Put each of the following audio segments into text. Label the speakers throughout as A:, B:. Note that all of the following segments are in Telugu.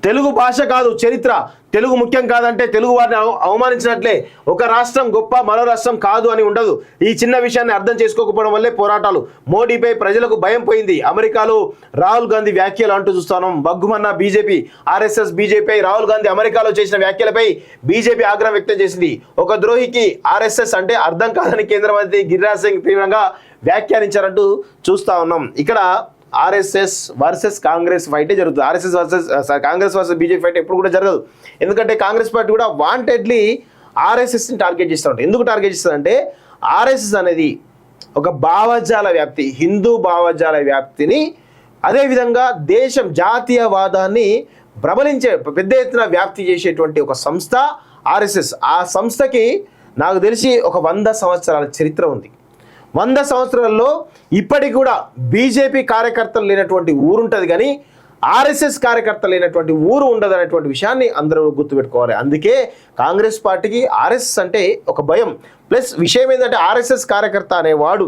A: తెలుగు భాష కాదు చరిత్ర, తెలుగు ముఖ్యం కాదంటే తెలుగు వారిని అవమానించినట్లే. ఒక రాష్ట్రం గొప్ప, మరో రాష్ట్రం కాదు అని ఉండదు. ఈ చిన్న విషయాన్ని అర్థం చేసుకోకపోవడం వల్లే పోరాటాలు. మోడీపై ప్రజలకు భయం పోయింది. అమెరికాలో రాహుల్ గాంధీ వ్యాఖ్యలు అంటూ చూస్తాను. బగ్గుమన్న BJP, RSS BJP. Rahul Gandhi అమెరికాలో చేసిన వ్యాఖ్యలపై బీజేపీ ఆగ్రహం వ్యక్తం చేసింది. ఒక ద్రోహికి ఆర్ఎస్ఎస్ అంటే అర్థం కాదని కేంద్ర మంత్రి గిరిరాజ్ సింగ్ తీవ్రంగా వ్యాఖ్యానించారంటూ చూస్తా ఉన్నాం. ఇక్కడ ఆర్ఎస్ఎస్ వర్సెస్ కాంగ్రెస్ ఫైటే జరుగుతుంది. RSS Congress versus BJP fight ఎప్పుడు కూడా జరగదు. ఎందుకంటే కాంగ్రెస్ పార్టీ కూడా వాంటెడ్లీ ఆర్ఎస్ఎస్ని టార్గెట్ చేస్తూ ఉంటుంది. ఎందుకు టార్గెట్ చేస్తుందంటే ఆర్ఎస్ఎస్ అనేది ఒక భావజాల వ్యాప్తి, హిందూ భావజాల వ్యాప్తిని, అదేవిధంగా దేశం జాతీయవాదాన్ని ప్రబలించే పెద్ద ఎత్తున వ్యాప్తి చేసేటువంటి ఒక సంస్థ ఆర్ఎస్ఎస్. ఆ సంస్థకి నాకు తెలిసి ఒక 100 సంవత్సరాల చరిత్ర ఉంది. 100 సంవత్సరాల్లో ఇప్పటికి కూడా బీజేపీ కార్యకర్తలు లేనటువంటి ఊరు ఉంటుంది, కానీ ఆర్ఎస్ఎస్ కార్యకర్తలు లేనటువంటి ఊరు ఉండదు అనేటువంటి విషయాన్ని అందరూ గుర్తుపెట్టుకోవాలి. అందుకే కాంగ్రెస్ పార్టీకి ఆర్ఎస్ఎస్ అంటే ఒక భయం. ప్లస్ విషయం ఏంటంటే ఆర్ఎస్ఎస్ కార్యకర్త అనేవాడు,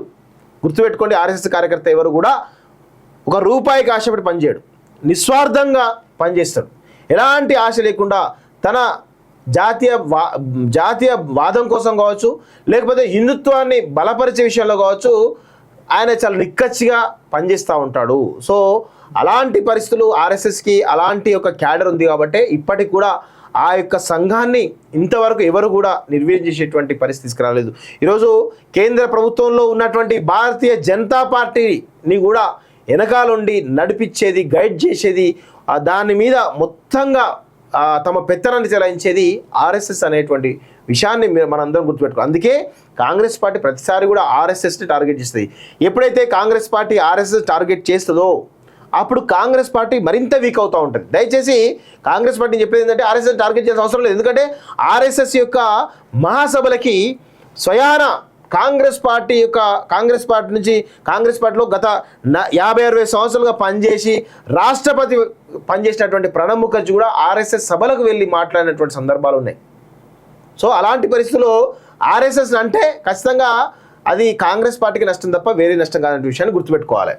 A: గుర్తుపెట్టుకోండి, ఆర్ఎస్ఎస్ కార్యకర్త ఎవరు కూడా ఒక రూపాయికి ఆశపడి పనిచేయడు, నిస్వార్థంగా పనిచేస్తాడు. ఎలాంటి ఆశ లేకుండా తన జాతీయ వాదం కోసం కావచ్చు, లేకపోతే హిందుత్వాన్ని బలపరిచే విషయంలో కావచ్చు, ఆయన చాలా నిక్కచ్చిగా పనిచేస్తూ ఉంటాడు. సో అలాంటి పరిస్థితులు ఆర్ఎస్ఎస్కి అలాంటి ఒక క్యాడర్ ఉంది కాబట్టి ఇప్పటికి కూడా ఆ యొక్క సంఘాన్ని ఇంతవరకు ఎవరు కూడా నిర్వీర్యం చేసేటువంటి పరిస్థితి తీసుకురాలేదు. ఈరోజు కేంద్ర ప్రభుత్వంలో ఉన్నటువంటి భారతీయ జనతా పార్టీని కూడా వెనకాలండి నడిపించేది, గైడ్ చేసేది, దాని మీద మొత్తంగా తమ పెత్తనాన్ని చెలాయించేది ఆర్ఎస్ఎస్ అనేటువంటి విషయాన్ని మనందరం గుర్తుపెట్టుకోవాలి. అందుకే కాంగ్రెస్ పార్టీ ప్రతిసారి కూడా ఆర్ఎస్ఎస్ని టార్గెట్ చేస్తుంది. ఎప్పుడైతే కాంగ్రెస్ పార్టీ ఆర్ఎస్ఎస్ టార్గెట్ చేస్తుందో అప్పుడు కాంగ్రెస్ పార్టీ మరింత వీక్ అవుతూ ఉంటుంది. దయచేసి కాంగ్రెస్ పార్టీని చెప్పేది ఏంటంటే ఆర్ఎస్ఎస్ టార్గెట్ చేయాల్సిన అవసరం లేదు. ఎందుకంటే ఆర్ఎస్ఎస్ యొక్క మహాసభలకి స్వయాన కాంగ్రెస్ పార్టీ నుంచి కాంగ్రెస్ పార్టీలో గత 50-60 సంవత్సరాలుగా పనిచేసి రాష్ట్రపతి పనిచేసినటువంటి ప్రణబ్ ముఖర్జీ కూడా ఆర్ఎస్ఎస్ సభలకు వెళ్ళి మాట్లాడినటువంటి సందర్భాలు ఉన్నాయి. సో అలాంటి పరిస్థితుల్లో ఆర్ఎస్ఎస్ అంటే ఖచ్చితంగా అది కాంగ్రెస్ పార్టీకి నష్టం తప్ప వేరే నష్టం కాదనే విషయాన్ని గుర్తుపెట్టుకోవాలి.